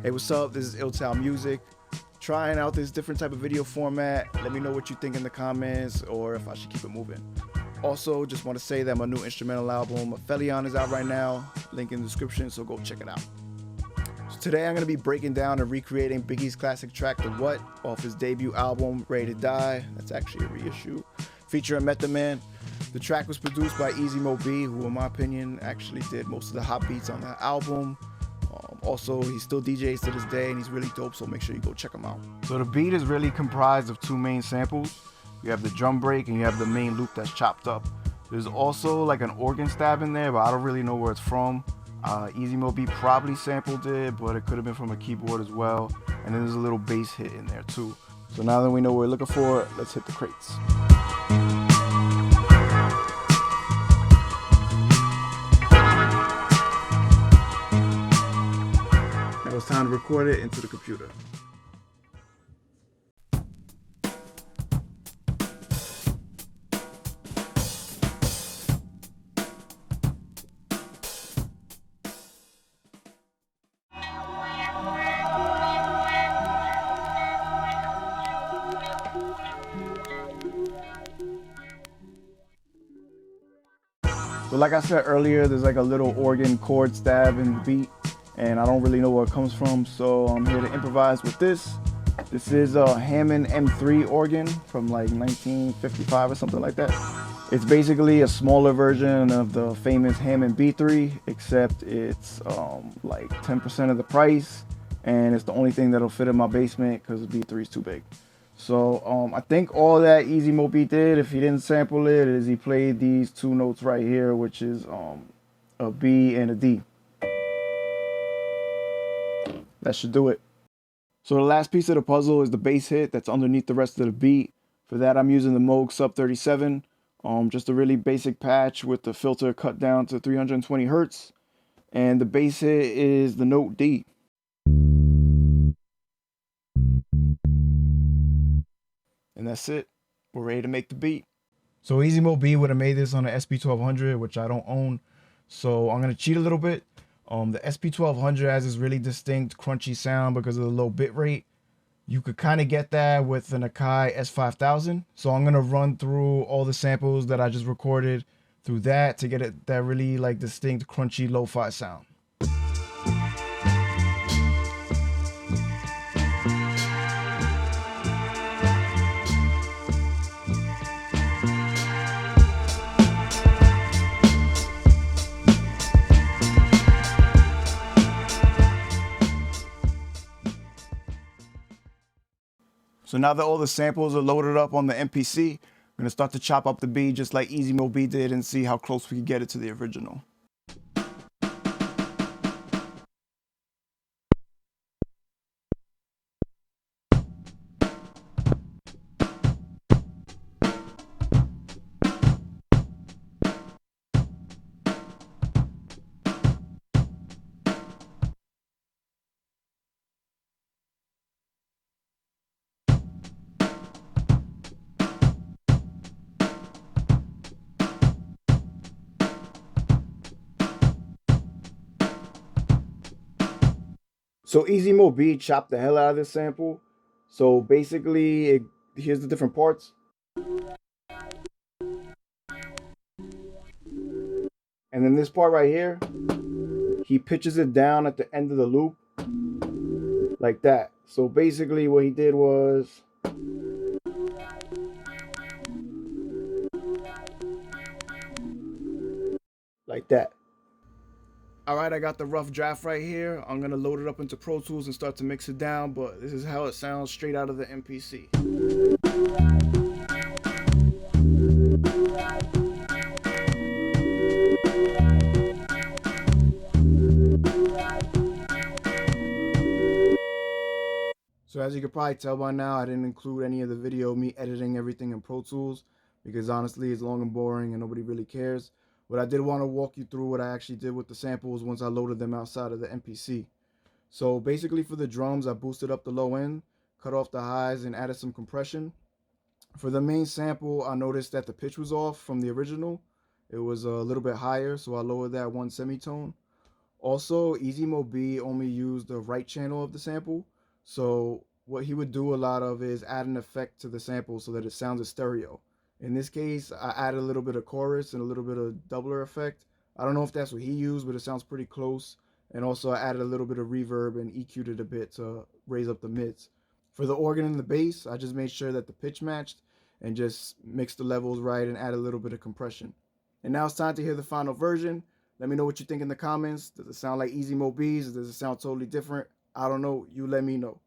Hey, what's up? This is Ill Tal Music. Trying out this different type of video format. Let me know what you think in the comments or if I should keep it moving. Also, just want to say that my new instrumental album, Felion, is out right now. Link in the description, so go check it out. So today I'm going to be breaking down and recreating Biggie's classic track, The What, off his debut album, Ready to Die. That's actually a reissue. Featuring Method Man. The track was produced by Easy Mo B, who in my opinion actually did most of the hot beats on that album. Also, he still DJs to this day and he's really dope, so make sure you go check him out. So the beat is really comprised of two main samples. You have the drum break and you have the main loop that's chopped up. There's also like an organ stab in there, but I don't really know where it's from. Easy Mo B probably sampled it, but it could have been from a keyboard as well. And then there's a little bass hit in there too. So now that we know what we're looking for, let's hit the crates. Now it's time to record it into the computer. So like I said earlier, there's like a little organ chord stab in the beat and I don't really know where it comes from, so I'm here to improvise with this. This is a Hammond M3 organ from like 1955 or something like that. It's basically a smaller version of the famous Hammond B3, except it's like 10% of the price, and it's the only thing that'll fit in my basement because the B3 is too big. So I think all that Easy Mo B did, if he didn't sample it, is he played these two notes right here, which is a B and a D. That should do it. So the last piece of the puzzle is the bass hit that's underneath the rest of the beat. For that, I'm using the Moog Sub 37, just a really basic patch with the filter cut down to 320 Hertz. And the bass hit is the note D. And that's it. We're ready to make the beat. So Easy Mo B would have made this on the SP1200, which I don't own. So I'm going to cheat a little bit. The SP1200 has this really distinct crunchy sound because of the low bit rate. You could kind of get that with an Akai S5000. So I'm going to run through all the samples that I just recorded through that to get it that really like distinct crunchy lo-fi sound. So now that all the samples are loaded up on the MPC, I'm going to start to chop up the beat just like Easy Mo B did and see how close we can get it to the original. So Easy Mo B chopped the hell out of this sample. So basically, here's the different parts. And then this part right here, he pitches it down at the end of the loop like that. So basically what he did was like that. Alright, I got the rough draft right here. I'm going to load it up into Pro Tools and start to mix it down, but this is how it sounds straight out of the MPC. So as you can probably tell by now, I didn't include any of the video of me editing everything in Pro Tools because honestly it's long and boring and nobody really cares. But I did want to walk you through what I actually did with the samples once I loaded them outside of the MPC. So basically for the drums, I boosted up the low end, cut off the highs, and added some compression. For the main sample, I noticed that the pitch was off from the original. It was a little bit higher, so I lowered that one semitone. Also, Easy Mo B only used the right channel of the sample. So what he would do a lot of is add an effect to the sample so that it sounds a stereo. In this case, I added a little bit of chorus and a little bit of doubler effect. I don't know if that's what he used, but it sounds pretty close. And also I added a little bit of reverb and EQ'd it a bit to raise up the mids. For the organ and the bass, I just made sure that the pitch matched and just mixed the levels right and add a little bit of compression. And now it's time to hear the final version. Let me know what you think in the comments. Does it sound like Easy Mo B's? Does it sound totally different? I don't know. You let me know.